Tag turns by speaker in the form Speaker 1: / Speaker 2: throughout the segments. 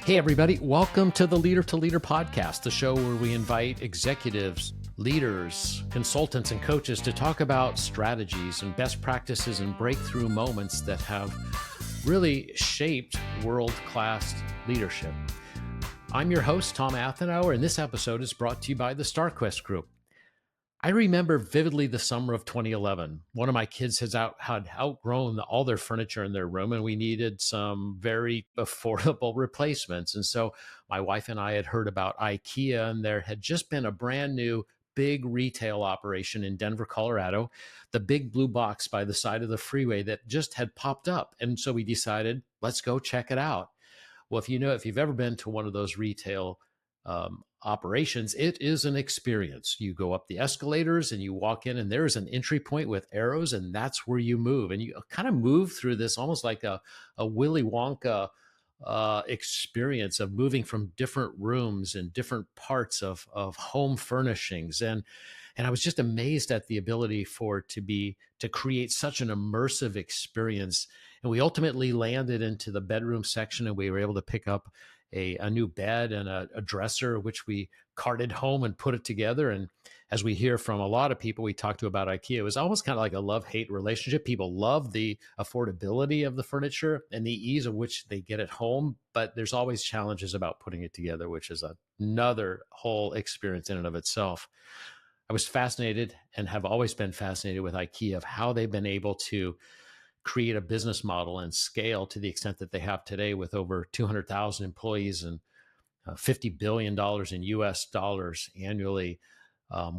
Speaker 1: Hey, everybody. Welcome to the Leader to Leader podcast, the show where we invite executives, leaders, consultants, and coaches to talk about strategies and best practices and breakthrough moments that have really shaped world-class leadership. I'm your host, Tom Athenauer, and this episode is brought to you by the StarQuest Group. I remember vividly the summer of 2011. One of my kids had outgrown all their furniture in their room, and we needed some very affordable replacements. And so my wife and I had heard about IKEA, and there had just been a brand new big retail operation in Denver, Colorado, the big blue box by the side of the freeway that just had popped up. And so we decided, let's go check it out. Well, if you've ever been to one of those retail operations, it is an experience. You go up the escalators and you walk in, and there's an entry point with arrows, and that's where you move. And you kind of move through this almost like a Willy Wonka experience of moving from different rooms and different parts of home furnishings. And I was just amazed at the ability to create such an immersive experience. And we ultimately landed into the bedroom section, and we were able to pick up a new bed and a dresser, which we carted home and put it together. And as we hear from a lot of people we talked to about IKEA, it was almost kind of like a love-hate relationship. People love the affordability of the furniture and the ease of which they get it home, but there's always challenges about putting it together, which is another whole experience in and of itself. I was fascinated and have always been fascinated with IKEA of how they've been able to create a business model and scale to the extent that they have today with over 200,000 employees and $50 billion in US dollars annually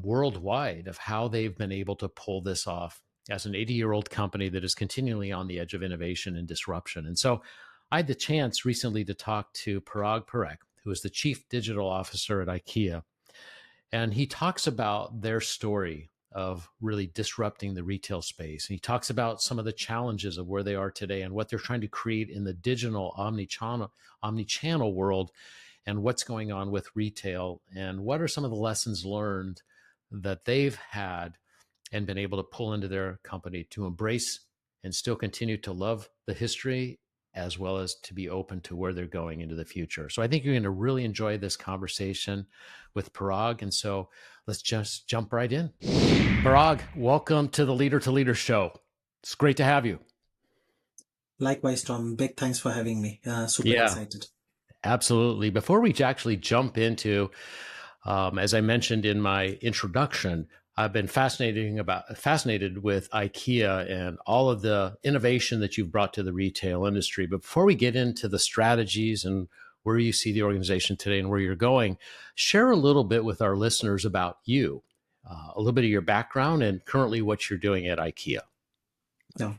Speaker 1: worldwide, of how they've been able to pull this off as an 80-year-old company that is continually on the edge of innovation and disruption. And so I had the chance recently to talk to Parag Parekh, who is the Chief Digital Officer at IKEA. And he talks about their story of really disrupting the retail space. And he talks about some of the challenges of where they are today and what they're trying to create in the digital omni-channel world, and what's going on with retail, and what are some of the lessons learned that they've had and been able to pull into their company to embrace and still continue to love the history, as well as to be open to where they're going into the future. So I think you're going to really enjoy this conversation with Parag. And so let's just jump right in. Parag, welcome to the Leader to Leader show. It's great to have you.
Speaker 2: Likewise, Tom. Big thanks for having me. Super excited.
Speaker 1: Absolutely. Before we actually jump into, as I mentioned in my introduction, I've been fascinated with IKEA and all of the innovation that you've brought to the retail industry. But before we get into the strategies and where you see the organization today and where you're going, share a little bit with our listeners about you, a little bit of your background and currently what you're doing at IKEA.
Speaker 2: No,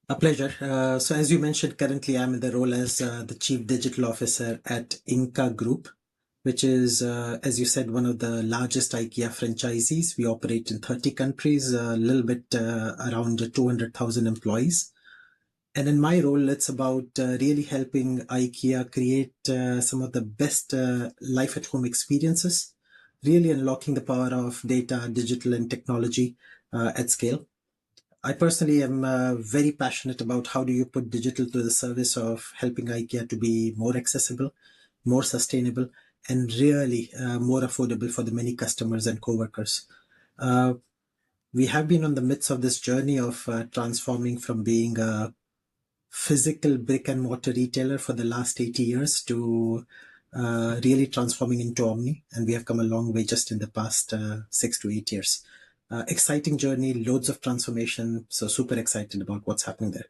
Speaker 2: a pleasure. So as you mentioned, currently I'm in the role as the Chief Digital Officer at Inca Group, which is, as you said, one of the largest IKEA franchisees. We operate in 30 countries, a little bit around 200,000 employees. And in my role, it's about really helping IKEA create some of the best life at home experiences, really unlocking the power of data, digital, and technology at scale. I personally am very passionate about how do you put digital to the service of helping IKEA to be more accessible, more sustainable, and really more affordable for the many customers and co-workers. We have been on the midst of this journey of transforming from being a physical brick-and-mortar retailer for the last 80 years to really transforming into Omni. And we have come a long way just in the past 6 to 8 years. Exciting journey, loads of transformation. So super excited about what's happening there.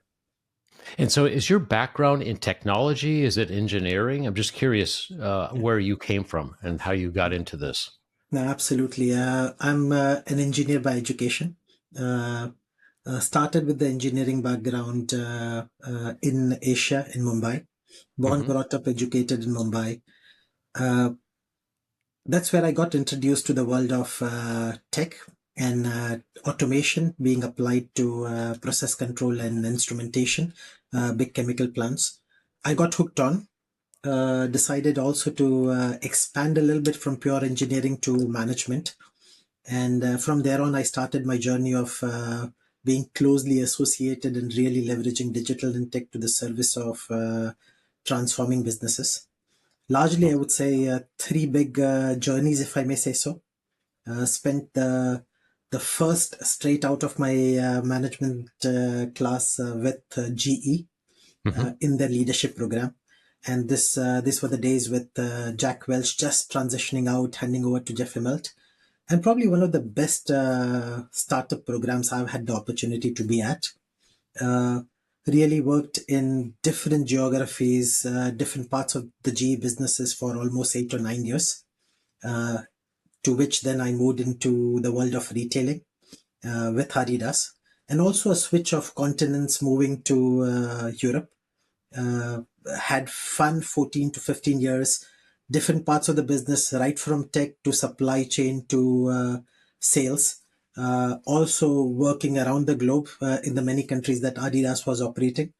Speaker 1: And so is your background in technology? Is it engineering? I'm just curious where you came from and how you got into this.
Speaker 2: No, absolutely. I'm an engineer by education. Started with the engineering background in Asia, in Mumbai. Born, brought up, educated in Mumbai. That's where I got introduced to the world of tech and automation being applied to process control and instrumentation, big chemical plants. I got hooked on, decided also to expand a little bit from pure engineering to management. And from there on, I started my journey of being closely associated and really leveraging digital and tech to the service of transforming businesses. Largely, I would say three big journeys, if I may say so. Spent the first straight out of my management class with GE
Speaker 1: Hmm.
Speaker 2: in their leadership program. And this were the days with Jack Welch just transitioning out, handing over to Jeff Immelt, and probably one of the best startup programs I've had the opportunity to be at. Uh, Really worked in different geographies, different parts of the GE businesses for almost 8 or 9 years. Uh, to which then I moved into the world of retailing with Adidas, and also a switch of continents, moving to Europe. Uh, had fun 14 to 15 years, different parts of the business, right from tech to supply chain to sales. Also working around the globe in the many countries that Adidas was operating.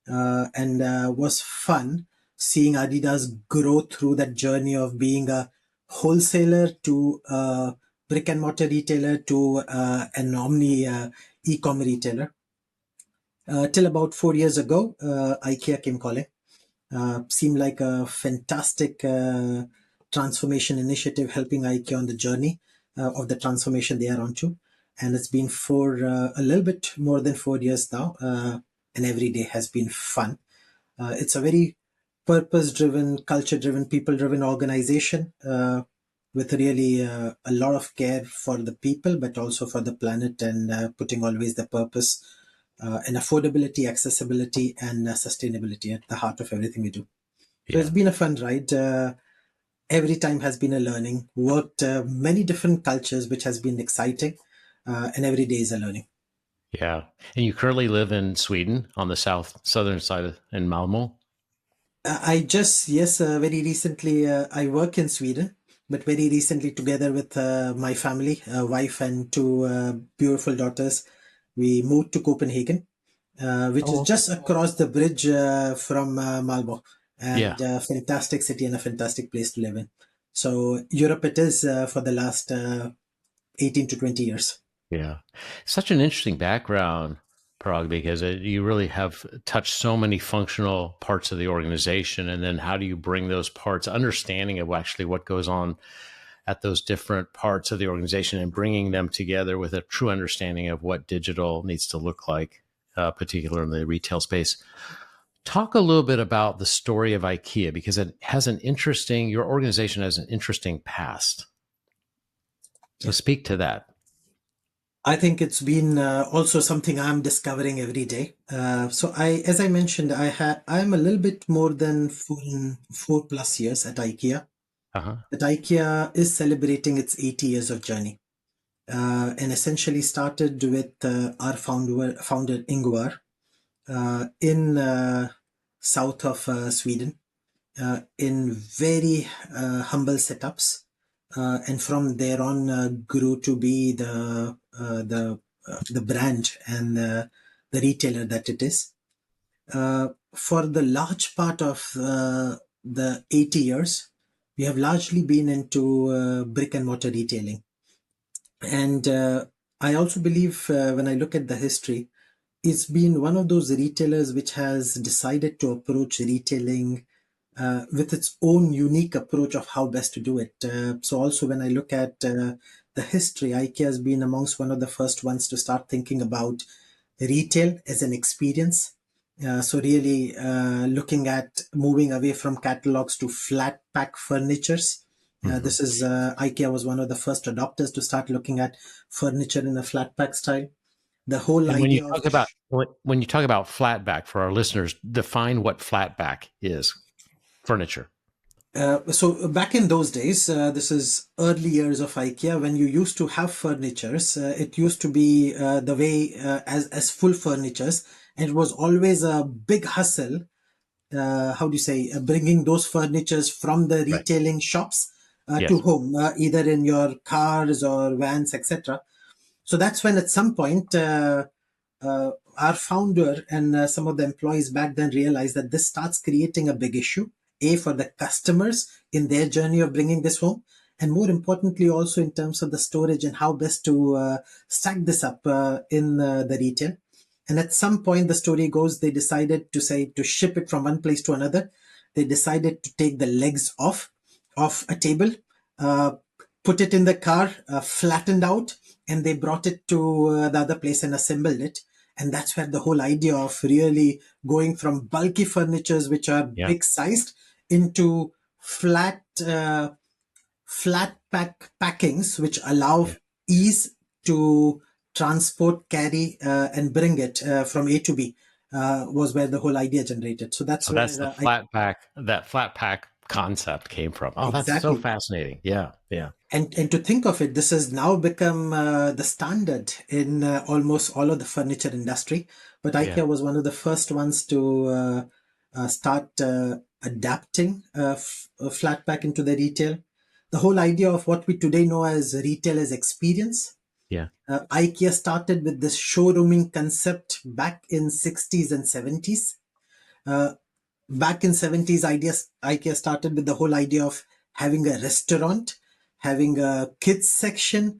Speaker 2: And was fun seeing Adidas grow through that journey of being a wholesaler to a brick and mortar retailer to an omni e-com retailer. Till about 4 years ago, IKEA came calling. Seemed like a fantastic transformation initiative, helping IKEA on the journey of the transformation they are onto. And it's been for a little bit more than 4 years now, and every day has been fun. It's a very purpose-driven, culture-driven, people-driven organization with really a lot of care for the people, but also for the planet, and putting always the purpose and affordability, accessibility, and sustainability at the heart of everything we do. So it's
Speaker 1: Yeah.
Speaker 2: been a fun ride. Every time has been a learning. Worked many different cultures, which has been exciting, and every day is a learning.
Speaker 1: Yeah. And you currently live in Sweden on the southern side in Malmo.
Speaker 2: I just, yes, very recently, I work in Sweden, but very recently, together with my family, wife, and two beautiful daughters, we moved to Copenhagen, which is
Speaker 1: Oh,
Speaker 2: just across the bridge from Malmo,
Speaker 1: yeah.
Speaker 2: and a fantastic city and a fantastic place to live in. So, Europe it is for the last 18 to 20 years.
Speaker 1: Yeah. Such an interesting background, Parag, because you really have touched so many functional parts of the organization. And then how do you bring those parts, understanding of actually what goes on at those different parts of the organization and bringing them together with a true understanding of what digital needs to look like, particularly in the retail space. Talk a little bit about the story of IKEA because it has your organization has an interesting past. So
Speaker 2: Yeah.
Speaker 1: speak to that.
Speaker 2: I think it's been also something I'm discovering every day. So as I mentioned, I'm a little bit more than 4+ years at IKEA.
Speaker 1: Uh-huh.
Speaker 2: But IKEA is celebrating its 80 years of journey, and essentially started with our founder Ingvar in south of Sweden, in very humble setups, and from there on grew to be the brand and the retailer that it is. For the large part of the 80 years, we have largely been into brick and mortar retailing. And I also believe when I look at the history, it's been one of those retailers which has decided to approach retailing with its own unique approach of how best to do it. So also when I look at the history, IKEA has been amongst one of the first ones to start thinking about retail as an experience. So really looking at moving away from catalogs to flat pack furnitures.
Speaker 1: Mm-hmm.
Speaker 2: This is IKEA was one of the first adopters to start looking at furniture in a flat pack style. The whole
Speaker 1: And when you
Speaker 2: idea of
Speaker 1: talk about when you talk about flatback for our listeners, define what flatback is. Furniture.
Speaker 2: so back in those days, this is early years of IKEA when you used to have furnitures. It used to be the way as full furnitures, and it was always a big hustle. How do you say? Bringing those furnitures from the
Speaker 1: Right.
Speaker 2: retailing shops to
Speaker 1: Yes.
Speaker 2: home, either in your cars or vans, etc. So that's when at some point our founder and some of the employees back then realized that this starts creating a big issue, A, for the customers in their journey of bringing this home, and more importantly, also in terms of the storage and how best to stack this up in the retail. And at some point, the story goes, they decided to say to ship it from one place to another. they decided to take the legs off of a table, uh, put it in the car, flattened out, and they brought it to the other place and assembled it. And that's where the whole idea of really going from bulky furnitures, which are
Speaker 1: Yeah.
Speaker 2: big sized, into flat packings, which allow
Speaker 1: Yeah.
Speaker 2: ease to transport, carry, and bring it from A to B, was where the whole idea generated. So that's
Speaker 1: So that's
Speaker 2: where
Speaker 1: the that flat pack concept came from. Oh, that's so
Speaker 2: exactly.
Speaker 1: fascinating. Yeah. Yeah.
Speaker 2: And to think of it, this has now become the standard in almost all of the furniture industry. But
Speaker 1: Yeah.
Speaker 2: IKEA was one of the first ones to start adapting flat pack into the retail. The whole idea of what we today know as retail as experience.
Speaker 1: Yeah.
Speaker 2: IKEA started with this showrooming concept back in 60s and 70s. Uh, Back in 70s, IKEA started with the whole idea of having a restaurant, having a kids section.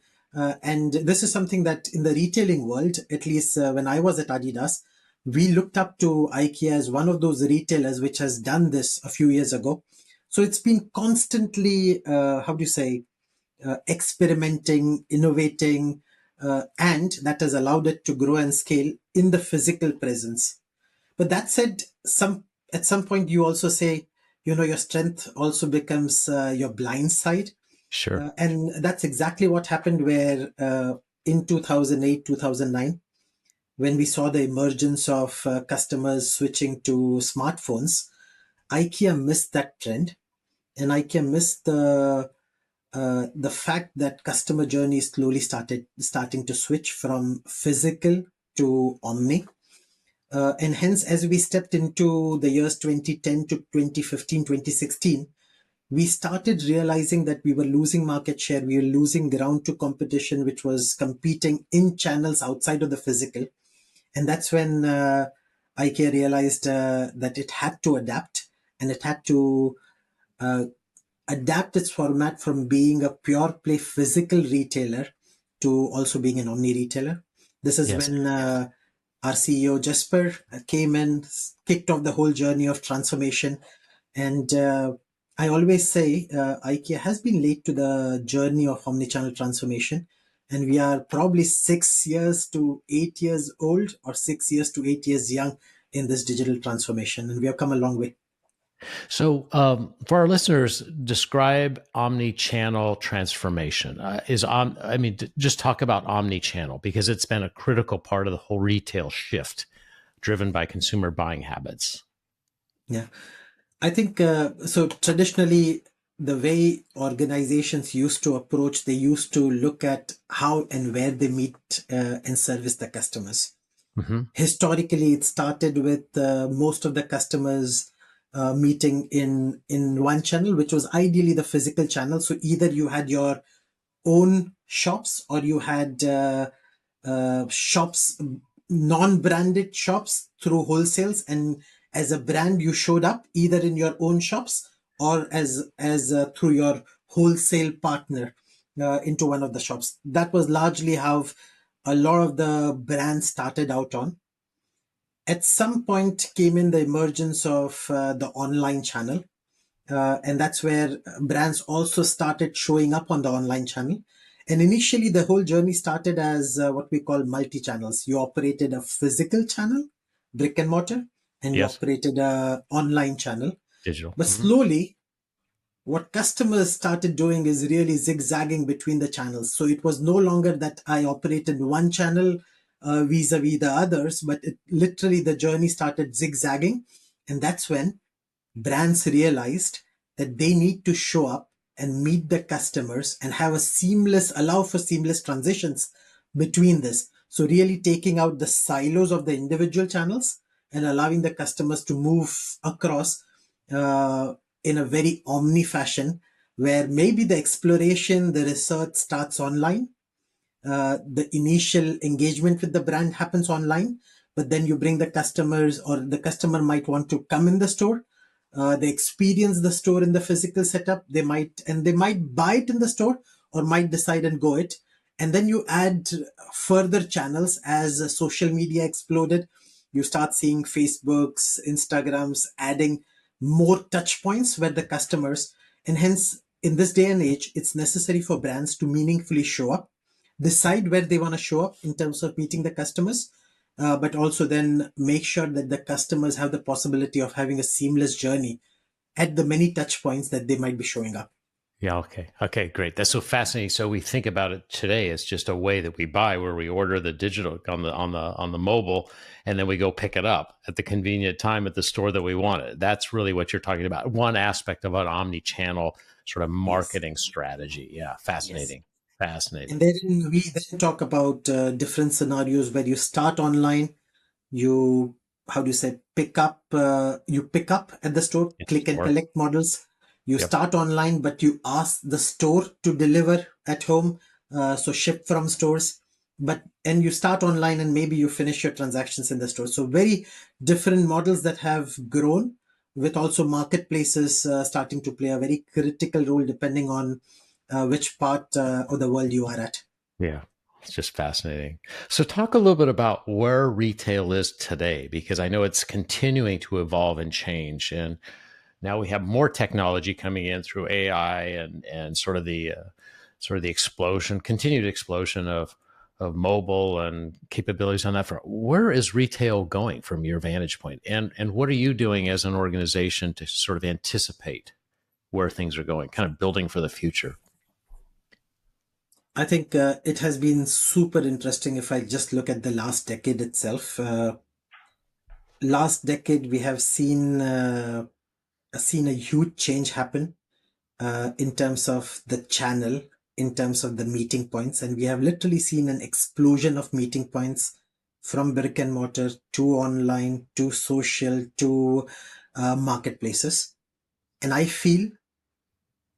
Speaker 2: And this is something that in the retailing world, at least when I was at Adidas, we looked up to IKEA as one of those retailers which has done this a few years ago. So it's been constantly, how do you say, experimenting, innovating, and that has allowed it to grow and scale in the physical presence. But that said, at some point you also say, your strength also becomes your blind side.
Speaker 1: Sure.
Speaker 2: And that's exactly what happened where in 2008, 2009, when we saw the emergence of customers switching to smartphones, IKEA missed that trend. And IKEA missed the fact that customer journey slowly starting to switch from physical to omni. And hence, as we stepped into the years 2010 to 2015, 2016, we started realizing that we were losing market share. We were losing ground to competition, which was competing in channels outside of the physical. And that's when IKEA realized that it had to adapt, and it had to uh, adapt its format from being a pure play physical retailer to also being an omni retailer. This is
Speaker 1: Yes.
Speaker 2: when our CEO Jesper came in, kicked off the whole journey of transformation. And I always say IKEA has been late to the journey of omnichannel transformation. And we are probably 6 years to 8 years old, or 6 years to 8 years young in this digital transformation. And we have come a long way.
Speaker 1: So, for our listeners, describe omni-channel transformation. Just talk about omni-channel because it's been a critical part of the whole retail shift driven by consumer buying habits.
Speaker 2: Yeah. I think so. Traditionally, the way organizations used to approach, they used to look at how and where they meet and service the customers.
Speaker 1: Mm-hmm.
Speaker 2: Historically, it started with most of the customers meeting in one channel, which was ideally the physical channel. So either you had your own shops, or you had shops, non-branded shops through wholesales, and as a brand you showed up either in your own shops or as through your wholesale partner into one of the shops. That was largely how a lot of the brands started out on. At some point came in the emergence of the online channel, and that's where brands also started showing up on the online channel. And initially, the whole journey started as what we call multi-channels. You operated a physical channel, brick and mortar, and you
Speaker 1: Yes.
Speaker 2: operated a online channel.
Speaker 1: Digital.
Speaker 2: But
Speaker 1: Mm-hmm.
Speaker 2: slowly, what customers started doing is really zigzagging between the channels. So it was no longer that I operated one channel vis-a-vis the others, but literally the journey started zigzagging. And that's when brands realized that they need to show up and meet the customers and have allow for seamless transitions between this. So really taking out the silos of the individual channels and allowing the customers to move across in a very omni fashion, where maybe the exploration, the research starts online, the initial engagement with the brand happens online, but then you bring the customers, or the customer might want to come in the store. They experience the store in the physical setup. They might buy it in the store, or might decide and go it. And then you add further channels as social media exploded. You start seeing Facebooks, Instagrams adding more touch points where the customers, and hence in this day and age, it's necessary for brands to meaningfully show up, decide where they want to show up in terms of meeting the customers, but also then make sure that the customers have the possibility of having a seamless journey at the many touch points that they might be showing up.
Speaker 1: Yeah. Okay. Okay. Great. That's so fascinating. So we think about it today as just a way that we buy, where we order the digital on the mobile, and then we go pick it up at the convenient time at the store that we want it. That's really what you're talking about. One aspect of an omni-channel sort of
Speaker 2: Yes.
Speaker 1: marketing strategy. Yeah.
Speaker 2: Yes.
Speaker 1: Fascinating.
Speaker 2: And
Speaker 1: Fascinating.
Speaker 2: then we then talk about different scenarios where you start online, you, how do you say, you pick up at the store,
Speaker 1: In
Speaker 2: click and
Speaker 1: store.
Speaker 2: collect models. You
Speaker 1: Yep.
Speaker 2: start online, but you ask the store to deliver at home, so ship from stores. But and you start online and maybe you finish your transactions in the store. So very different models that have grown, with also marketplaces starting to play a very critical role depending on which part of the world you are at.
Speaker 1: Yeah. It's just fascinating. So, talk a little bit about where retail is today, because I know it's continuing to evolve and change. And now we have more technology coming in through AI and sort of the explosion, continued explosion of mobile and capabilities on that front. Where is retail going from your vantage point? And what are you doing as an organization to sort of anticipate where things are going, kind of building for the future?
Speaker 2: I think it has been super interesting if I just look at the last decade itself. Last decade, we have seen a huge change happen in terms of the channel, in terms of the meeting points, and we have literally seen an explosion of meeting points from brick and mortar to online to social to marketplaces. And I feel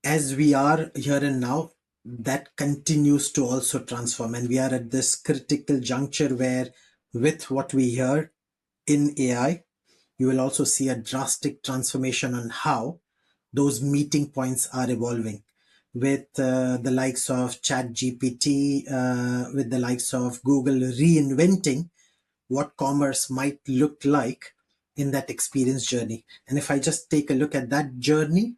Speaker 2: as we are here and now, that continues to also transform. And we are at this critical juncture where, with what we hear in AI, you will also see a drastic transformation on how those meeting points are evolving. With the likes of Chat GPT, with the likes of Google reinventing what commerce might look like in that experience journey. And if I just take a look at that journey,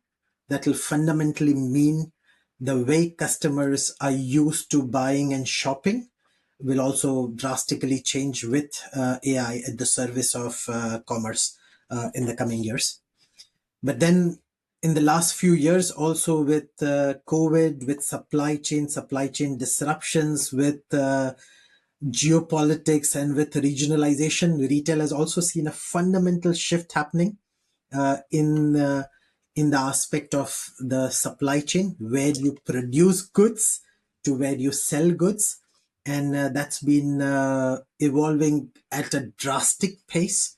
Speaker 2: that will fundamentally mean the way customers are used to buying and shopping will also drastically change with AI at the service of commerce in the coming years. But then in the last few years, also with COVID, with supply chain disruptions, with geopolitics, and with regionalization, retail has also seen a fundamental shift happening uh, in uh, in the aspect of the supply chain, where you produce goods to where you sell goods, and that's been evolving at a drastic pace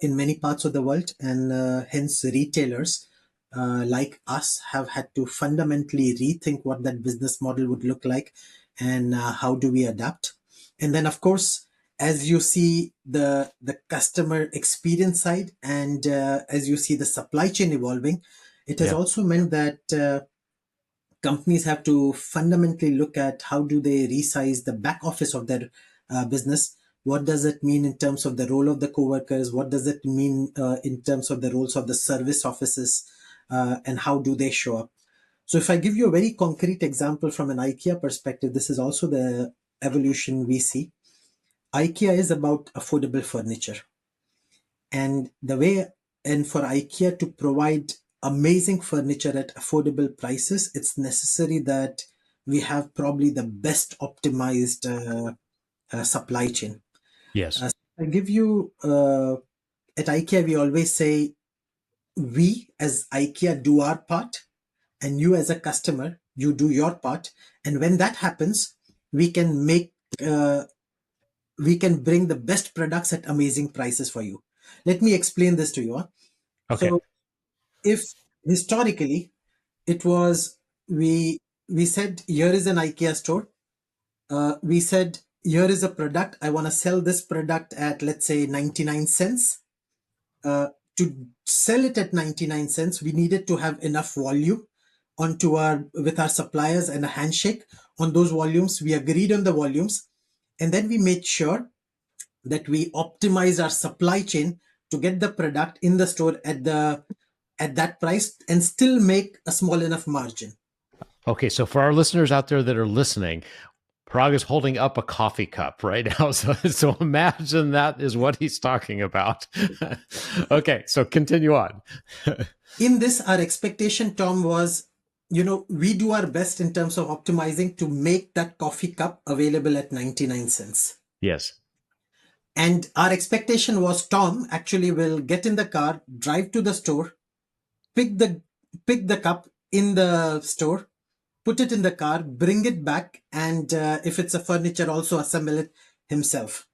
Speaker 2: in many parts of the world, and hence retailers like us have had to fundamentally rethink what that business model would look like, and how do we adapt. And then, of course, as you see the customer experience side, and as you see the supply chain evolving, it has
Speaker 1: Yeah.
Speaker 2: also meant that companies have to fundamentally look at how do they resize the back office of their business. What does it mean in terms of the role of the co-workers? What does it mean in terms of the roles of the service offices, and how do they show up? So if I give you a very concrete example from an IKEA perspective, this is also the evolution we see. IKEA is about affordable furniture. And the way, and for IKEA to provide amazing furniture at affordable prices, it's necessary that we have probably the best optimized supply chain.
Speaker 1: Yes.
Speaker 2: I'll give you, at IKEA, we always say, we as IKEA do our part, and you as a customer, you do your part. And when that happens, we can make uh, we can bring the best products at amazing prices for you. Let me explain this to you. Huh?
Speaker 1: Okay.
Speaker 2: So, if historically it was, we said, here is an IKEA store. We said, here is a product. I want to sell this product at, let's say, 99 cents. To sell it at 99 cents, we needed to have enough volume onto our with our suppliers, and a handshake on those volumes. We agreed on the volumes, and then we made sure that we optimize our supply chain to get the product in the store at the at that price and still make a small enough margin.
Speaker 1: Okay, so for our listeners out there that are listening, Parag is holding up a coffee cup right now. So imagine that is what he's talking about. Okay, so continue on.
Speaker 2: In this, our expectation, Tom, was, we do our best in terms of optimizing to make that coffee cup available at 99 cents.
Speaker 1: Yes.
Speaker 2: And our expectation was Tom actually will get in the car, drive to the store, pick the cup in the store, put it in the car, bring it back, and if it's a furniture, also assemble it himself.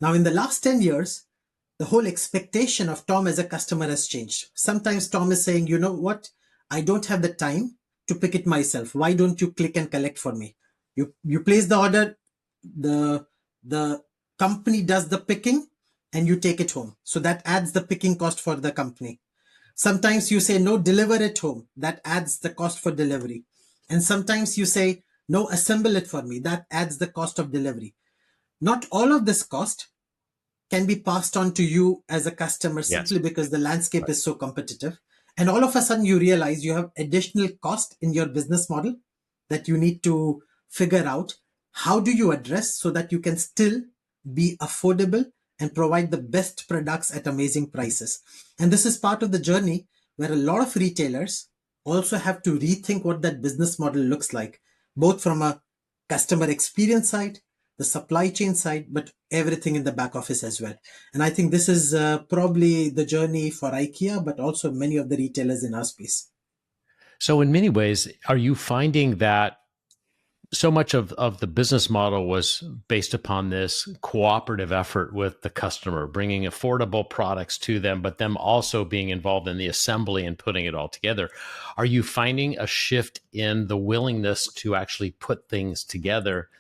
Speaker 2: Now, in the last 10 years, the whole expectation of Tom as a customer has changed. Sometimes Tom is saying, you know what? I don't have the time to pick it myself. Why don't you click and collect for me? You place the order, the company does the picking, and you take it home. So that adds the picking cost for the company. Sometimes you say, no, deliver it home. That adds the cost for delivery. And sometimes you say, no, assemble it for me. That adds the cost of delivery. Not all of this cost can be passed on to you as a customer simply because the landscape is so competitive. And all of a sudden you realize you have additional cost in your business model that you need to figure out. How do you address so that you can still be affordable and provide the best products at amazing prices? And this is part of the journey where a lot of retailers also have to rethink what that business model looks like, both from a customer experience side, the supply chain side, but everything in the back office as well. And I think this is probably the journey for IKEA, but also many of the retailers in our space.
Speaker 1: So in many ways, are you finding that so much of the business model was based upon this cooperative effort with the customer, bringing affordable products to them, but them also being involved in the assembly and putting it all together? Are you finding a shift in the willingness to actually put things together,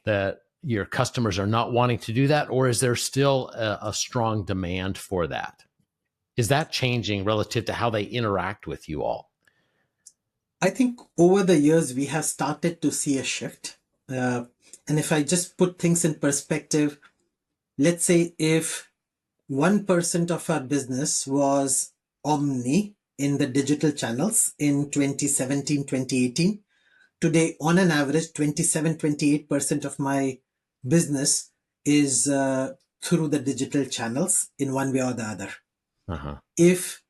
Speaker 1: that your customers are not wanting to do that? Or is there still a strong demand for that? Is that changing relative to how they interact with you all?
Speaker 2: I think over the years, we have started to see a shift. And if I just put things in perspective, let's say if 1% of our business was omni in the digital channels in 2017, 2018, today, on an average, 27, 28% of my business is through the digital channels in one way or the other.
Speaker 1: Uh-huh.
Speaker 2: If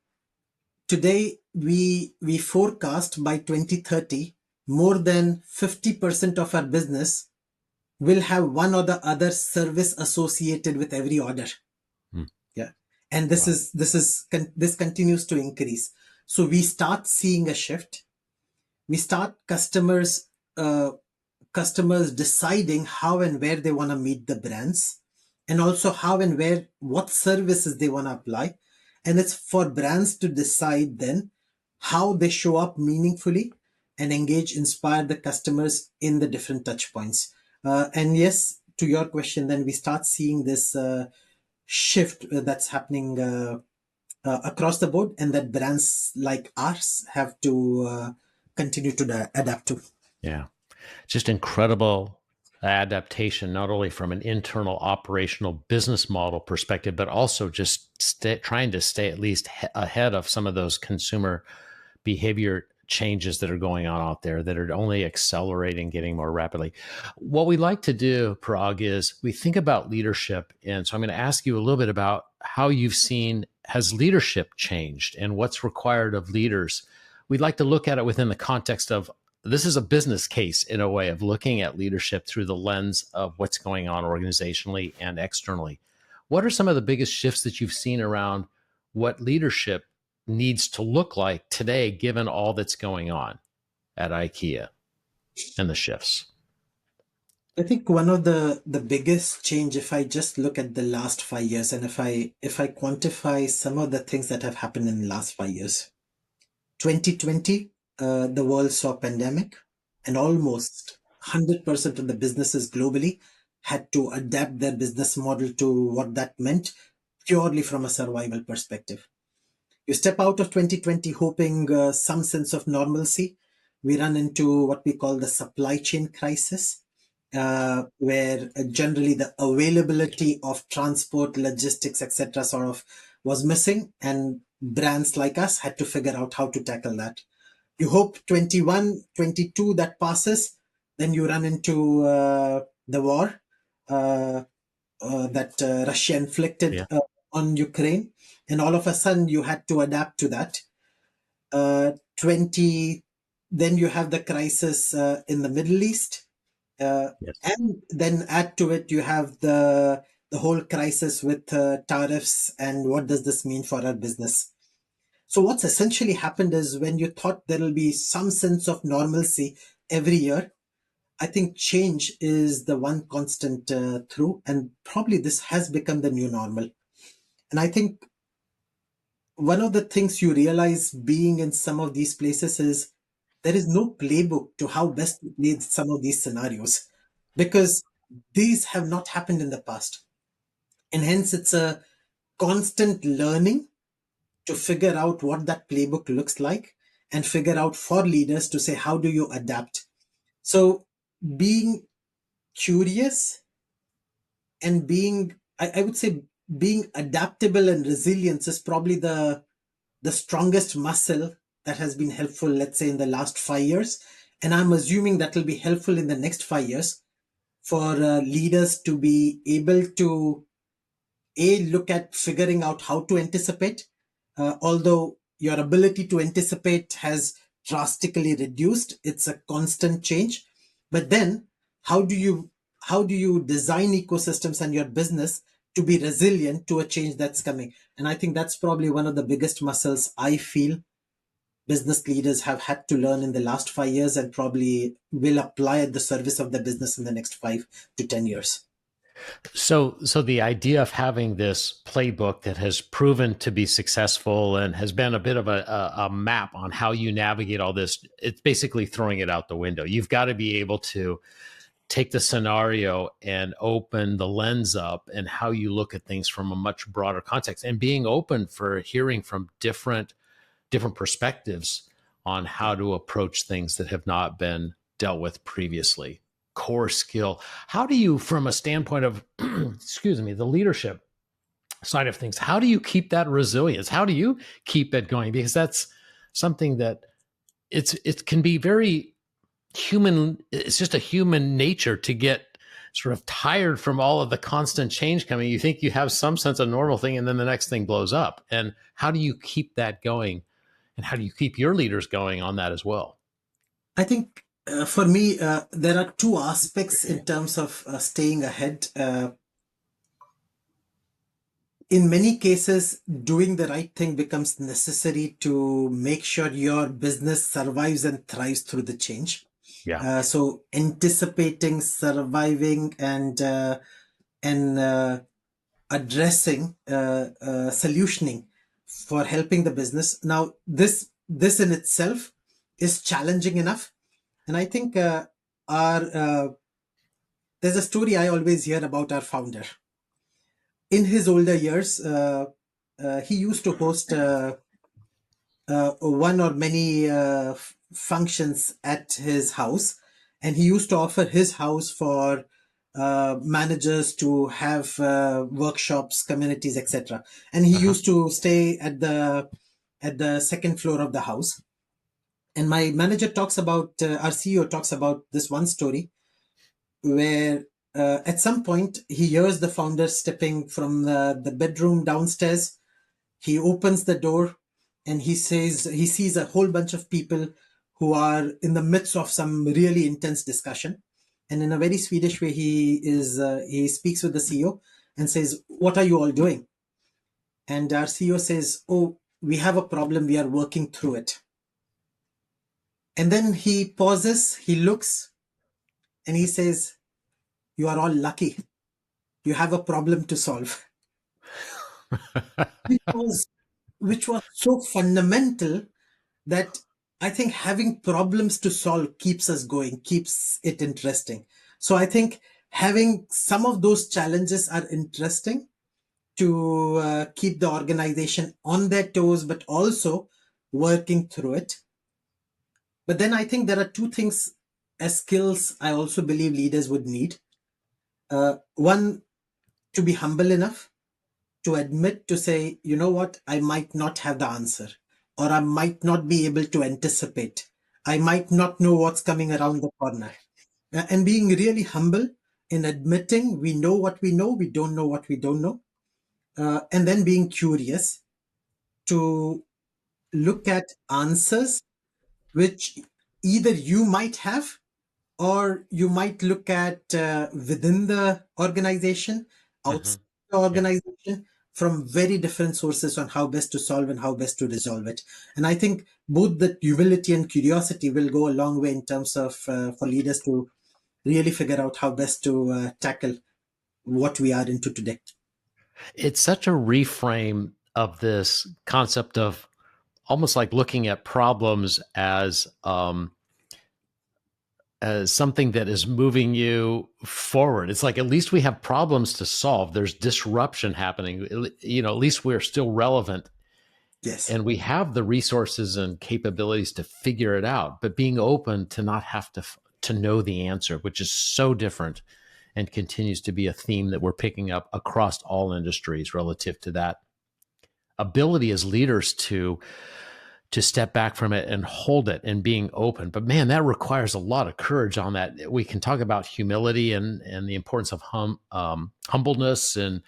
Speaker 2: today we forecast by 2030, more than 50% of our business will have one or the other service associated with every order. Yeah. And this continues to increase. So we start seeing a shift. We start customers deciding how and where they want to meet the brands, and also how and where, what services they want to apply. And it's for brands to decide then how they show up meaningfully and engage, inspire the customers in the different touch points. And yes, to your question, then we start seeing this shift that's happening across the board, and that brands like ours have to continue to adapt to.
Speaker 1: Yeah. Just incredible adaptation, not only from an internal operational business model perspective, but also just trying to stay at least ahead of some of those consumer behavior changes that are going on out there that are only accelerating, getting more rapidly. What we like to do, Parag, is we think about leadership. And so I'm going to ask you a little bit about how you've seen, has leadership changed and what's required of leaders? We'd like to look at it within the context of, this is a business case in a way of looking at leadership through the lens of what's going on organizationally and externally. What are some of the biggest shifts that you've seen around what leadership needs to look like today, given all that's going on at IKEA and the shifts?
Speaker 2: I think one of the biggest change, if I just look at the last 5 years, and if I quantify some of the things that have happened in the last 5 years, 2020, the world saw pandemic, and almost 100% of the businesses globally had to adapt their business model to what that meant, purely from a survival perspective. You step out of 2020 hoping some sense of normalcy. We run into what we call the supply chain crisis, where generally the availability of transport, logistics, etc., sort of was missing, and brands like us had to figure out how to tackle that. You hope 21, 22 that passes, then you run into the war that Russia inflicted
Speaker 1: Yeah.
Speaker 2: on Ukraine, and all of a sudden you had to adapt to that. 20, then you have the crisis in the Middle East,
Speaker 1: Yes.
Speaker 2: and then add to it you have the whole crisis with tariffs and what does this mean for our business. So what's essentially happened is when you thought there will be some sense of normalcy every year, I think change is the one constant through, and probably this has become the new normal. And I think one of the things you realize being in some of these places is there is no playbook to how best to play some of these scenarios, because these have not happened in the past. And hence it's a constant learning to figure out what that playbook looks like and figure out for leaders to say, how do you adapt? So being curious and being, I would say, being adaptable and resilience is probably the strongest muscle that has been helpful, let's say, in the last 5 years. And I'm assuming that will be helpful in the next 5 years for leaders to be able to look at figuring out how to anticipate, although your ability to anticipate has drastically reduced. It's a constant change. But then how do you design ecosystems and your business to be resilient to a change that's coming? And I think that's probably one of the biggest muscles I feel business leaders have had to learn in the last 5 years, and probably will apply at the service of the business in the next 5 to 10 years.
Speaker 1: So the idea of having this playbook that has proven to be successful and has been a bit of a map on how you navigate all this, it's basically throwing it out the window. You've got to be able to take the scenario and open the lens up and how you look at things from a much broader context, and being open for hearing from different perspectives on how to approach things that have not been dealt with previously. Core skill. How do you, from a standpoint of, excuse me, the leadership side of things, how do you keep that resilience? How do you keep it going? Because that's something that it can be very human. It's just a human nature to get sort of tired from all of the constant change coming. You think you have some sense of normal thing, and then the next thing blows up. And how do you keep that going? And how do you keep your leaders going on that as well?
Speaker 2: I think for me, there are two aspects in terms of staying ahead. In many cases, doing the right thing becomes necessary to make sure your business survives and thrives through the change.
Speaker 1: Yeah.
Speaker 2: So anticipating, surviving, and addressing, solutioning for helping the business. Now, this in itself is challenging enough, and I think our there's a story I always hear about our founder. In his older years, he used to host one or many functions at his house, and he used to offer his house for managers to have workshops, communities, etc. And he used to stay at the second floor of the house. And my manager talks about, our CEO talks about this one story where at some point he hears the founder stepping from the bedroom downstairs. He opens the door and he says he sees a whole bunch of people who are in the midst of some really intense discussion. And in a very Swedish way, he speaks with the CEO and says, "What are you all doing?" And our CEO says, "Oh, we have a problem. We are working through it." And then he pauses, he looks, and he says, "You are all lucky. You have a problem to solve." Which was which was so fundamental that I think having problems to solve keeps us going, keeps it interesting. So I think having some of those challenges are interesting to keep the organization on their toes, but also working through it. But then I think there are two things as skills I also believe leaders would need. One, to be humble enough to admit to say, you know what, I might not have the answer, or I might not be able to anticipate. I might not know what's coming around the corner. And being really humble in admitting we know what we know, we don't know what we don't know. And then being curious to look at answers which either you might have, or you might look at within the organization,
Speaker 1: Hmm.
Speaker 2: outside the
Speaker 1: Yeah.
Speaker 2: organization, from very different sources on how best to solve and how best to resolve it. And I think both the humility and curiosity will go a long way in terms of for leaders to really figure out how best to tackle what we are into today.
Speaker 1: It's such a reframe of this concept of almost like looking at problems as something that is moving you forward. It's like, at least we have problems to solve. There's disruption happening. At least we're still relevant,
Speaker 2: Yes.
Speaker 1: and we have the resources and capabilities to figure it out. But being open to not have to know the answer, which is so different and continues to be a theme that we're picking up across all industries relative to that ability as leaders to step back from it and hold it and being open. But man, that requires a lot of courage on that. We can talk about humility and the importance of humbleness and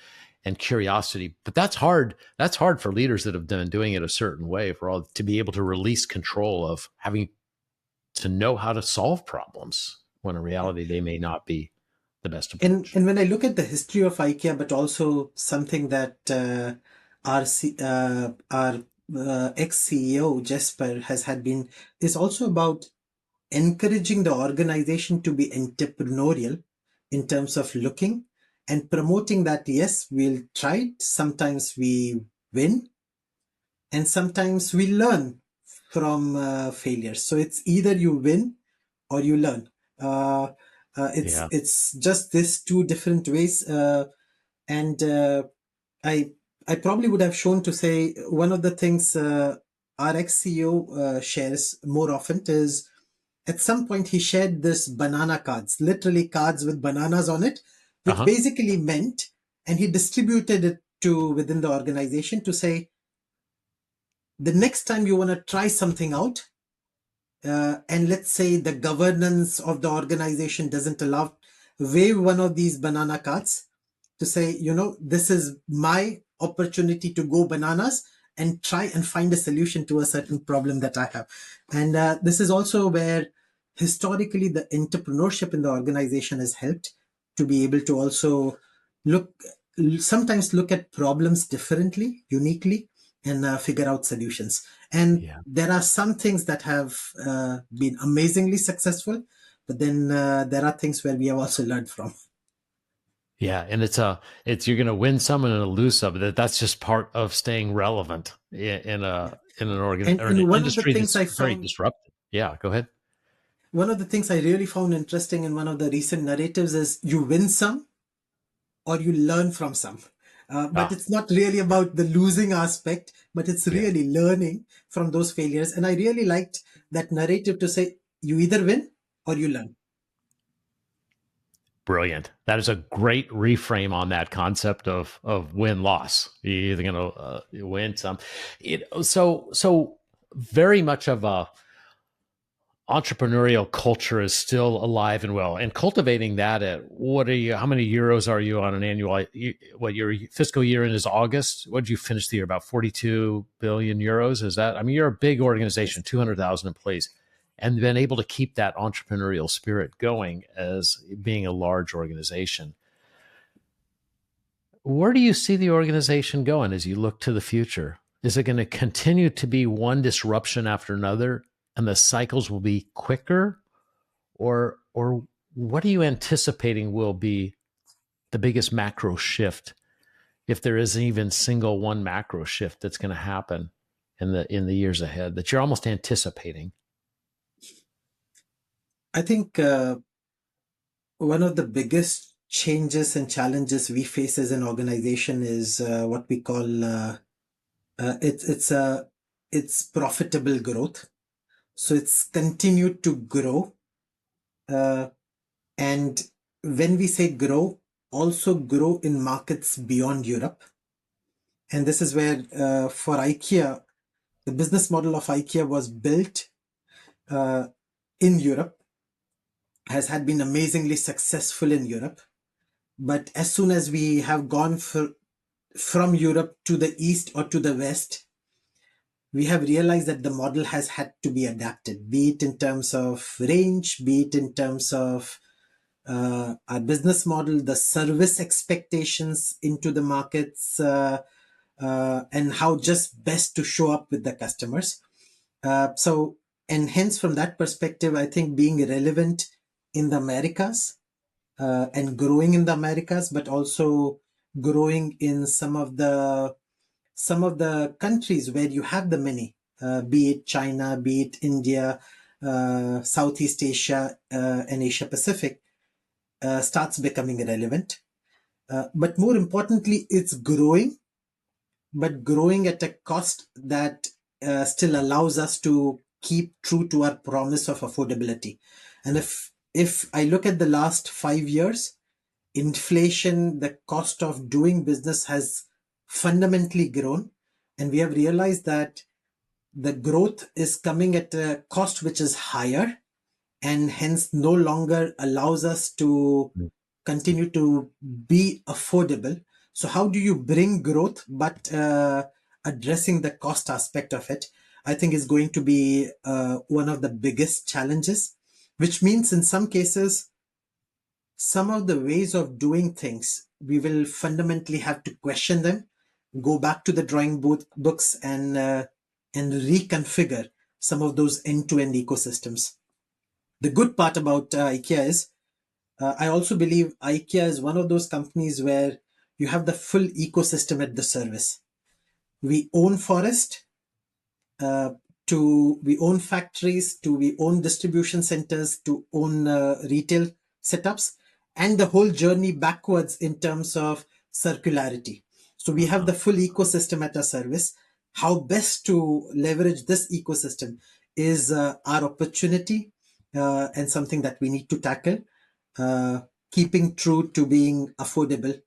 Speaker 1: curiosity, but that's hard. That's hard for leaders that have been doing it a certain way, for all to be able to release control of having to know how to solve problems when in reality they may not be the best approach.
Speaker 2: And when I look at the history of IKEA, but also something that our ex CEO Jesper has had been, is also about encouraging the organization to be entrepreneurial in terms of looking and promoting that. Yes, we'll try it. Sometimes we win, and sometimes we learn from failures. So it's either you win or you learn. Uh,
Speaker 1: Yeah.
Speaker 2: it's just these two different ways. And I I probably would have shown to say one of the things our ex CEO shares more often is, at some point he shared this banana cards, literally cards with bananas on it, which
Speaker 1: Uh-huh.
Speaker 2: basically meant, and he distributed it to within the organization to say, the next time you want to try something out, and let's say the governance of the organization doesn't allow, wave one of these banana cards to say, this is my opportunity to go bananas and try and find a solution to a certain problem that I have. And this is also where historically the entrepreneurship in the organization has helped to be able to also look, sometimes look at problems differently, uniquely, and figure out solutions. And
Speaker 1: Yeah.
Speaker 2: there are some things that have been amazingly successful, but then there are things where we have also learned from.
Speaker 1: Yeah, and it's you're going to win some and lose some. That's just part of staying relevant in an organ or in an
Speaker 2: And one of the
Speaker 1: industry
Speaker 2: things
Speaker 1: that's
Speaker 2: I
Speaker 1: very
Speaker 2: found,
Speaker 1: disruptive. Yeah, go ahead.
Speaker 2: one of the things I really found interesting in one of the recent narratives is, you win some or you learn from some. But
Speaker 1: Ah,
Speaker 2: it's not really about the losing aspect, but it's
Speaker 1: yeah,
Speaker 2: really learning from those failures. And I really liked that narrative to say, you either win or you learn.
Speaker 1: brilliant. That is a great reframe on that concept of win loss. You're either going to win some. So very much of a entrepreneurial culture is still alive and well, and cultivating that at how many euros are you on an annual, what your fiscal year in is August? What did you finish the year, about 42 billion euros? Is that, I mean, you're a big organization,
Speaker 2: Yes.
Speaker 1: 200,000 employees, and been able to keep that entrepreneurial spirit going as being a large organization. Where do you see the organization going as you look to the future? Is it going to continue to be one disruption after another and the cycles will be quicker, or what are you anticipating will be the biggest macro shift, if there is even single one macro shift that's going to happen in the years ahead that you're almost anticipating?
Speaker 2: I think one of the biggest changes and challenges we face as an organization is what we call it's profitable growth. So it's continued to grow, uh, and when we say grow, also grow in markets beyond Europe. And this is where for IKEA, the business model of IKEA was built uh, in Europe, has had been amazingly successful in Europe. But as soon as we have gone from Europe to the east or to the west, we have realized that the model has had to be adapted, be it in terms of range, be it in terms of our business model, the service expectations into the markets, and how just best to show up with the customers. And hence, from that perspective, I think being relevant in the Americas and growing in the Americas, but also growing in some of the countries where you have the many, be it China, be it India, Southeast Asia, and Asia Pacific, starts becoming relevant. But more importantly, it's growing, but growing at a cost that still allows us to keep true to our promise of affordability. And if I look at the last 5 years, inflation, the cost of doing business has fundamentally grown. And we have realized that the growth is coming at a cost which is higher and hence no longer allows us to continue to be affordable. So how do you bring growth but addressing the cost aspect of it, I think is going to be one of the biggest challenges, which means in some cases, some of the ways of doing things, we will fundamentally have to question them, go back to the drawing books and reconfigure some of those end-to-end ecosystems. The good part about IKEA is I also believe IKEA is one of those companies where you have the full ecosystem at the service. We own forest, uh, to we own factories, to we own distribution centers, to own retail setups, and the whole journey backwards in terms of circularity. So we have the full ecosystem at our service. How best to leverage this ecosystem is our opportunity and something that we need to tackle, uh, keeping true to being affordable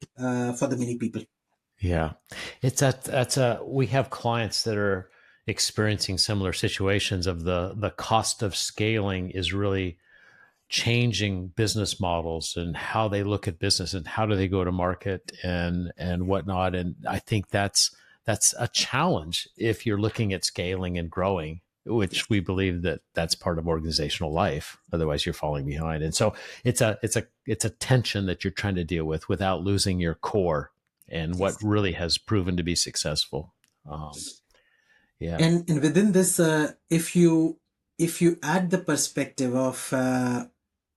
Speaker 2: for the many people.
Speaker 1: Yeah. We have clients that are experiencing similar situations of the cost of scaling is really changing business models and how they look at business and how do they go to market and whatnot. And I think that's a challenge if you're looking at scaling and growing, which we believe that that's part of organizational life. Otherwise, you're falling behind. And so it's a tension that you're trying to deal with without losing your core and what
Speaker 2: Yes.
Speaker 1: really has proven to be successful. Um, yeah.
Speaker 2: And within this, if you add the perspective of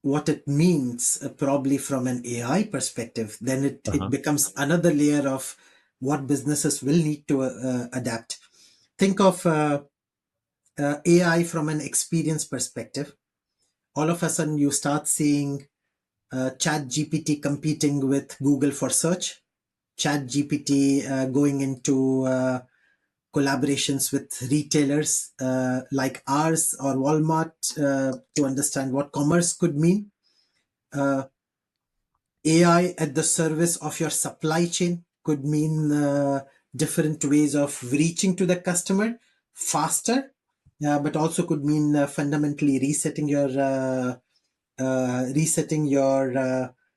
Speaker 2: what it means, probably from an AI perspective, then it
Speaker 1: Uh-huh.
Speaker 2: becomes another layer of what businesses will need to adapt. Think of AI from an experience perspective. All of a sudden, you start seeing Chat GPT competing with Google for search, Chat GPT going into collaborations with retailers like ours or Walmart to understand what commerce could mean. Uh, AI at the service of your supply chain could mean different ways of reaching to the customer faster, but also could mean fundamentally resetting your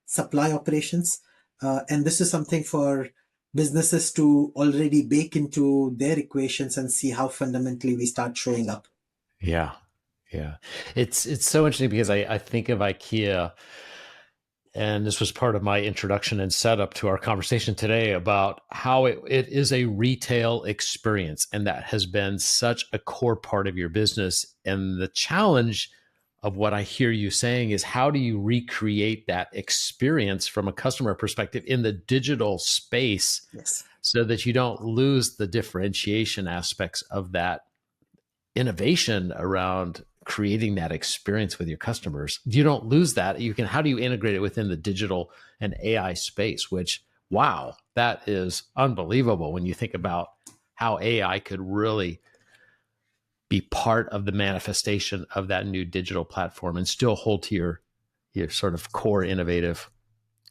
Speaker 2: supply operations. And this is something for businesses to already bake into their equations and see how fundamentally we start showing up.
Speaker 1: Yeah. Yeah. It's so interesting because I think of IKEA, and this was part of my introduction and setup to our conversation today about how it is a retail experience. And that has been such a core part of your business. And the challenge of what I hear you saying is how do you recreate that experience from a customer perspective in the digital space
Speaker 2: Yes.
Speaker 1: so that you don't lose the differentiation aspects of that innovation around creating that experience with your customers. You don't lose that. How do you integrate it within the digital and AI space, which, wow, that is unbelievable when you think about how AI could really be part of the manifestation of that new digital platform and still hold to your sort of core innovative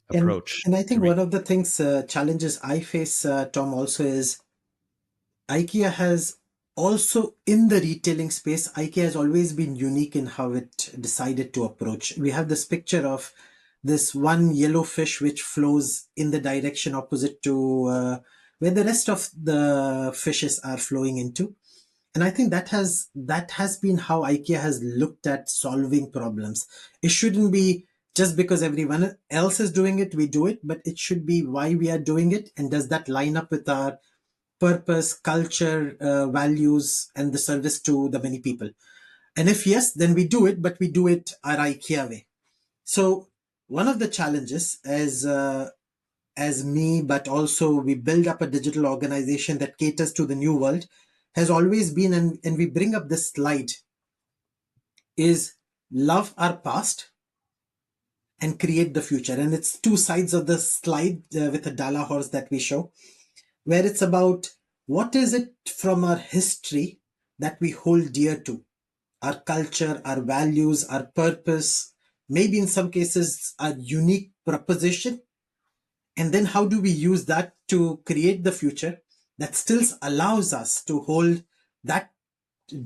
Speaker 2: And
Speaker 1: approach
Speaker 2: and I
Speaker 1: to
Speaker 2: think one of the things challenges I face, Tom, also is IKEA has also, in the retailing space, IKEA has always been unique in how it decided to approach. We have this picture of this one yellow fish which flows in the direction opposite to where the rest of the fishes are flowing into. And I think that has been how IKEA has looked at solving problems. It shouldn't be just because everyone else is doing it, we do it, but it should be why we are doing it, and does that line up with our purpose, culture, values, and the service to the many people. And if yes, then we do it, but we do it our IKEA way. So one of the challenges as me, but also we build up a digital organization that caters to the new world, has always been, and we bring up this slide, is love our past and create the future. And it's two sides of the slide with a Dala horse that we show, where it's about what is it from our history that we hold dear to, our culture, our values, our purpose, maybe in some cases, our unique proposition. And then how do we use that to create the future that still allows us to hold that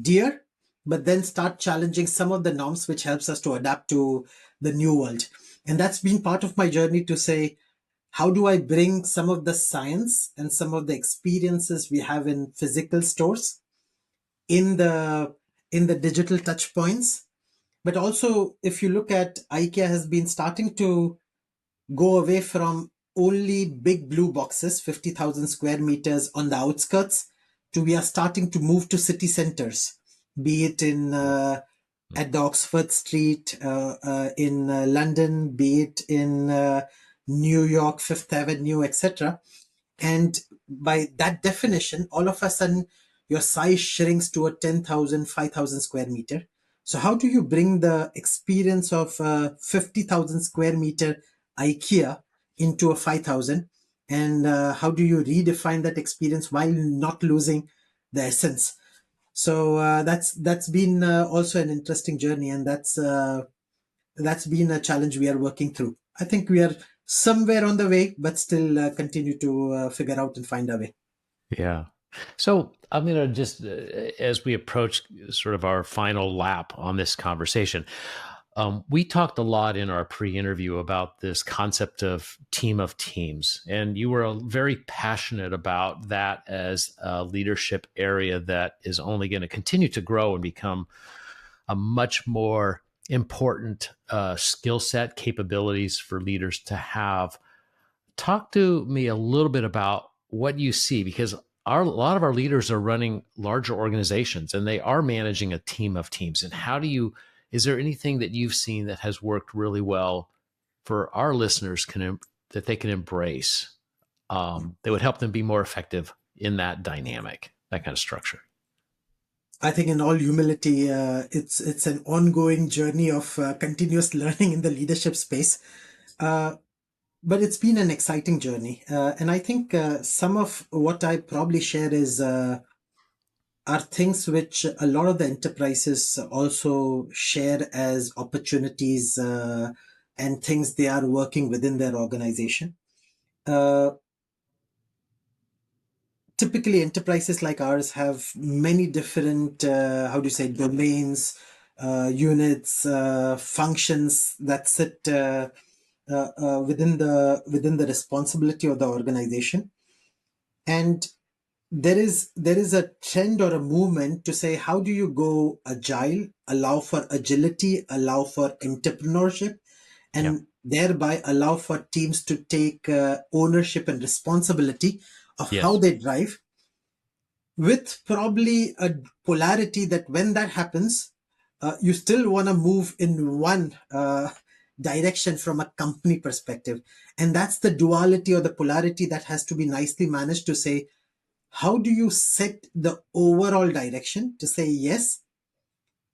Speaker 2: dear, but then start challenging some of the norms, which helps us to adapt to the new world. And that's been part of my journey to say, how do I bring some of the science and some of the experiences we have in physical stores in the digital touch points? But also, if you look at, IKEA has been starting to go away from only big blue boxes, 50,000 square meters on the outskirts, to we are starting to move to city centers, be it in at the Oxford Street in London, be it in New York, Fifth Avenue, etc. And by that definition, all of a sudden, your size shrinks to a 10,000, 5,000 square meter. So how do you bring the experience of 50,000 square meter IKEA into a 5,000? And how do you redefine that experience while not losing the essence? So that's been also an interesting journey, and that's been a challenge we are working through. I think we are somewhere on the way, but still continue to figure out and find our way.
Speaker 1: Yeah. So I'm going to just, as we approach sort of our final lap on this conversation, we talked a lot in our pre-interview about this concept of team of teams, and you were very passionate about that as a leadership area that is only going to continue to grow and become a much more important skill set, capabilities for leaders to have. Talk to me a little bit about what you see, because a lot of our leaders are running larger organizations and they are managing a team of teams. And is there anything that you've seen that has worked really well for our listeners that they can embrace, that would help them be more effective in that dynamic, that kind of structure?
Speaker 2: I think, in all humility, it's an ongoing journey of continuous learning in the leadership space. But it's been an exciting journey. And I think some of what I probably share are things which a lot of the enterprises also share as opportunities and things they are working within their organization. Uh, Typically, enterprises like ours have many different, how do you say, domains, units, functions that sit within the responsibility of the organization. And there is a trend or a movement to say, how do you go agile, allow for agility, allow for entrepreneurship,
Speaker 1: Yeah.
Speaker 2: and thereby allow for teams to take ownership and responsibility of how
Speaker 1: Yes.
Speaker 2: they drive, with probably a polarity that when that happens, you still want to move in one direction from a company perspective. And that's the duality or the polarity that has to be nicely managed to say, how do you set the overall direction to say, yes,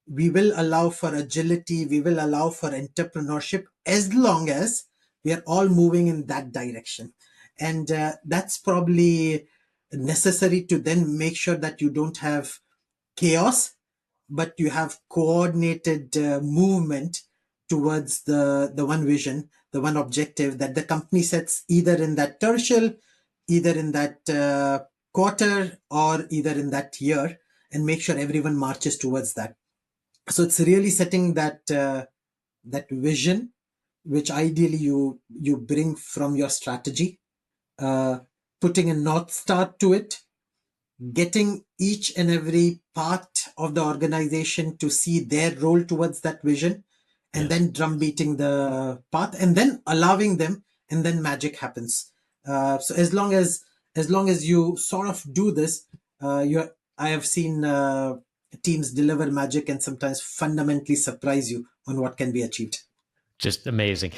Speaker 2: we will allow for agility, we will allow for entrepreneurship, as long as we are all moving in that direction. And that's probably necessary to then make sure that you don't have chaos, but you have coordinated movement towards the one vision, the one objective that the company sets, either in that tertial, either in that quarter or either in that year, and make sure everyone marches towards that. So it's really setting that vision, which ideally you bring from your strategy, putting a North Star to it, getting each and every part of the organization to see their role towards that vision, and then drumbeating the path, and then allowing them, and then magic happens. So as long as you sort of do this, I have seen teams deliver magic and sometimes fundamentally surprise you on what can be achieved.
Speaker 1: Just amazing.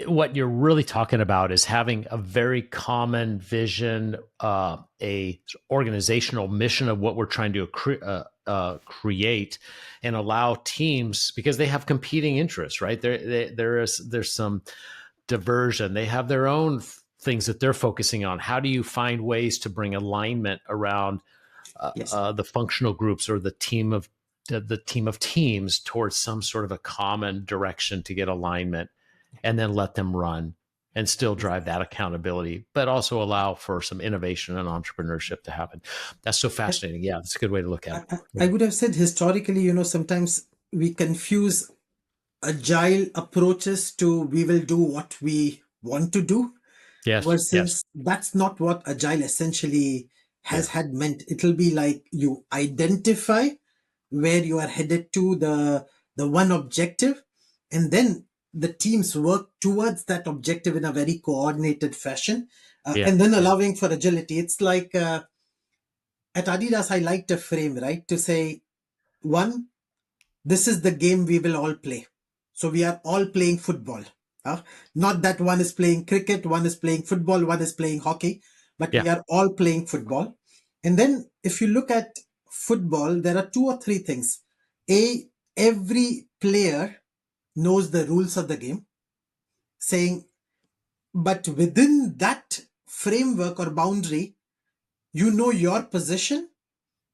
Speaker 1: What you're really talking about is having a very common vision, a organizational mission of what we're trying to create, and allow teams, because they have competing interests, right? There's some diversion. They have their own things that they're focusing on. How do you find ways to bring alignment around
Speaker 2: Yes.
Speaker 1: the functional groups or the team of teams towards some sort of a common direction to get alignment, and then let them run and still drive that accountability, but also allow for some innovation and entrepreneurship to happen. That's so fascinating. Yeah, that's a good way to look at it.
Speaker 2: I would have said historically, sometimes we confuse agile approaches to we will do what we want to do,
Speaker 1: Yes, yes,
Speaker 2: versus that's not what agile essentially has
Speaker 1: yeah,
Speaker 2: had meant. It'll be like you identify where you are headed to, the one objective, and then the teams work towards that objective in a very coordinated fashion,
Speaker 1: yeah,
Speaker 2: and then allowing for agility. It's like at Adidas, I liked a frame, right, to say, one, this is the game we will all play. So we are all playing football. Not that one is playing cricket, one is playing football, one is playing hockey, but
Speaker 1: yeah,
Speaker 2: we are all playing football. And then if you look at football, there are two or three things. A, every player knows the rules of the game, saying, but within that framework or boundary, you know your position,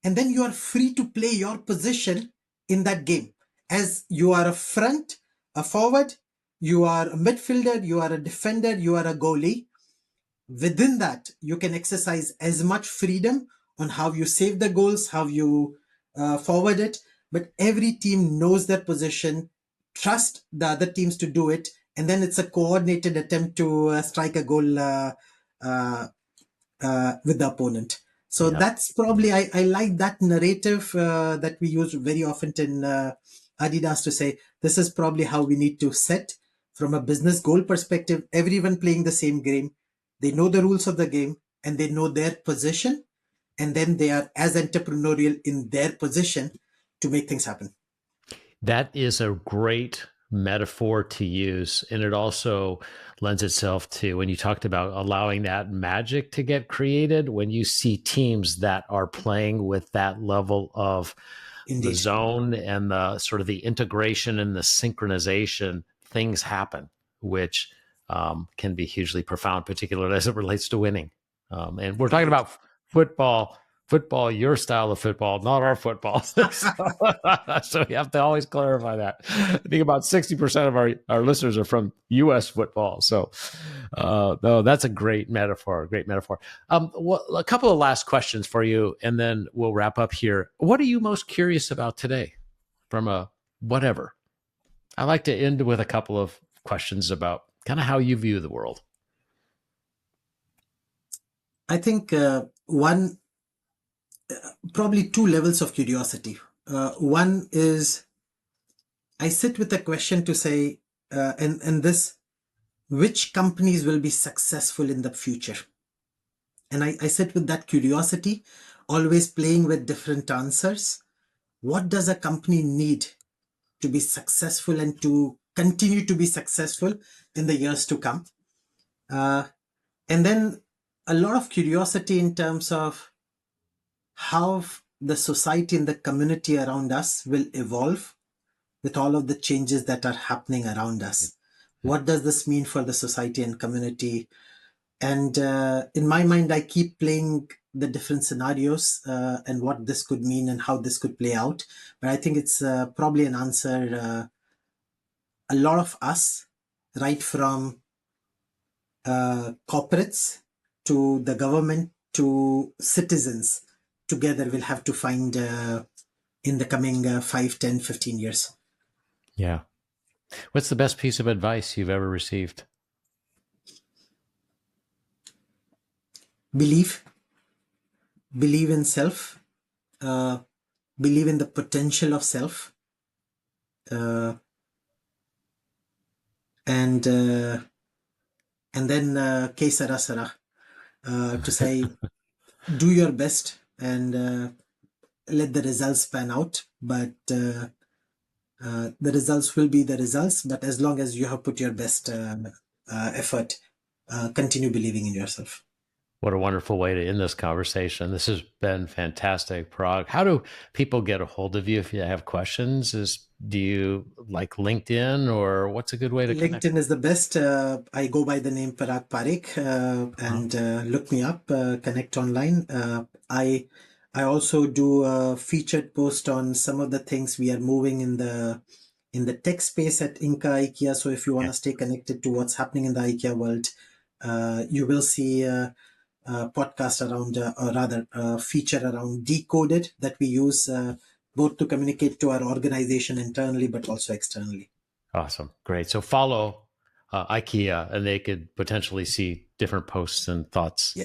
Speaker 2: and then you are free to play your position in that game. As you are a front, a forward, you are a midfielder, you are a defender, you are a goalie. Within that, you can exercise as much freedom on how you save the goals, how you forward it. But every team knows their position, trust the other teams to do it, and then it's a coordinated attempt to strike a goal uh, with the opponent. So
Speaker 1: yeah.
Speaker 2: that's probably, I like that narrative that we use very often in Adidas to say, this is probably how we need to set from a business goal perspective, everyone playing the same game. They know the rules of the game and they know their position. And then they are as entrepreneurial in their position to make things happen.
Speaker 1: That is a great metaphor to use. And it also lends itself to when you talked about allowing that magic to get created, when you see teams that are playing with that level of the
Speaker 2: Indeed.
Speaker 1: zone and the sort of the integration and the synchronization, things happen, which can be hugely profound, particularly as it relates to winning. And we're talking about football, your style of football, not our football. So we have to always clarify that. I think about 60% of our listeners are from U.S. football. So, no, that's a great metaphor. Great metaphor. Well, a couple of last questions for you, and then we'll wrap up here. What are you most curious about today from a whatever? I like to end with a couple of questions about kind of how you view the world.
Speaker 2: I think probably two levels of curiosity. One is I sit with a question to say, and this, which companies will be successful in the future? And I sit with that curiosity, always playing with different answers. What does a company need to be successful and to continue to be successful in the years to come? And then a lot of curiosity in terms of how the society and the community around us will evolve with all of the changes that are happening around us. What does this mean for the society and community? And in my mind, I keep playing the different scenarios and what this could mean and how this could play out. But I think it's probably an answer a lot of us, right from corporates to the government to citizens together will have to find in the coming 5, 10, 15 years.
Speaker 1: Yeah. What's the best piece of advice you've ever received?
Speaker 2: Believe in self, believe in the potential of self, and then ke sara sara, to say do your best and let the results pan out, but the results will be the results, but as long as you have put your best effort, continue believing in yourself.
Speaker 1: What a wonderful way to end this conversation. This has been fantastic, Parag. How do people get a hold of you if you have questions? Do you like LinkedIn, or what's a good way to connect?
Speaker 2: LinkedIn is the best. I go by the name Parag Parekh, and look me up, connect online. I also do a featured post on some of the things we are moving in the tech space at IKEA. So if you want to stay connected to what's happening in the IKEA world, you will see a podcast around, or rather a feature around Decoded that we use both to communicate to our organization internally, but also externally.
Speaker 1: Awesome. Great. So follow IKEA, and they could potentially see different posts and thoughts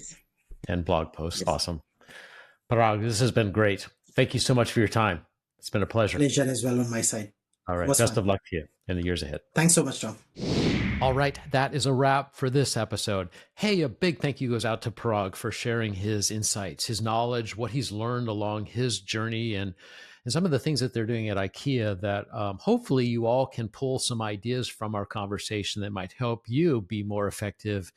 Speaker 1: and blog posts. Yes. Awesome. Parag, this has been great. Thank you so much for your time. It's been a pleasure.
Speaker 2: Pleasure as well on my side.
Speaker 1: All right. Best of luck to you in the years ahead.
Speaker 2: Thanks so much, Tom.
Speaker 1: All right. That is a wrap for this episode. Hey, a big thank you goes out to Parag for sharing his insights, his knowledge, what he's learned along his journey, and some of the things that they're doing at IKEA that hopefully you all can pull some ideas from our conversation that might help you be more effective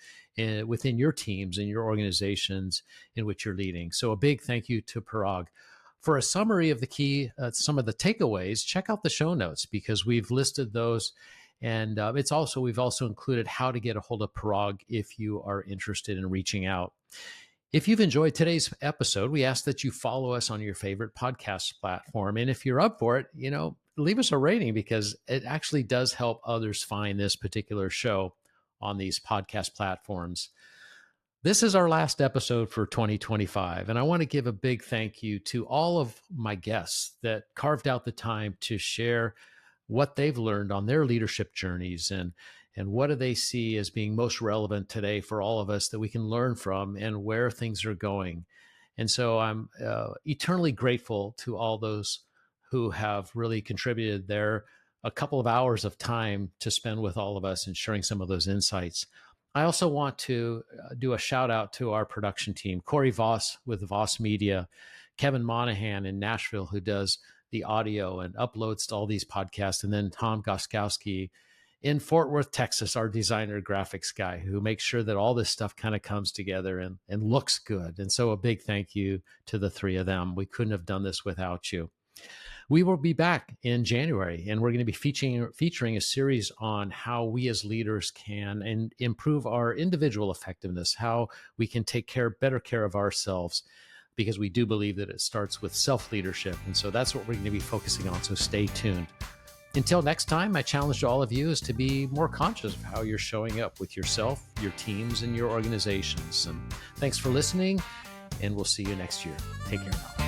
Speaker 1: within your teams and your organizations in which you're leading. So a big thank you to Parag. For a summary of the key, some of the takeaways, check out the show notes because we've listed those. And we've also included how to get a hold of Parag if you are interested in reaching out. If you've enjoyed today's episode, we ask that you follow us on your favorite podcast platform. And if you're up for it, leave us a rating because it actually does help others find this particular show on these podcast platforms. This is our last episode for 2025, and I want to give a big thank you to all of my guests that carved out the time to share what they've learned on their leadership journeys and what do they see as being most relevant today for all of us that we can learn from and where things are going. And so I'm eternally grateful to all those who have really contributed a couple of hours of time to spend with all of us and sharing some of those insights. I also want to do a shout out to our production team, Corey Voss with Voss Media, Kevin Monahan in Nashville, who does the audio and uploads to all these podcasts, and then Tom Goskowski in Fort Worth, Texas, our designer graphics guy, who makes sure that all this stuff kind of comes together and looks good. And so a big thank you to the three of them. We couldn't have done this without you. We will be back in January, and we're going to be featuring a series on how we as leaders can improve our individual effectiveness, how we can take better care of ourselves, because we do believe that it starts with self-leadership. And so that's what we're going to be focusing on. So stay tuned. Until next time, my challenge to all of you is to be more conscious of how you're showing up with yourself, your teams, and your organizations. And thanks for listening, and we'll see you next year. Take care now.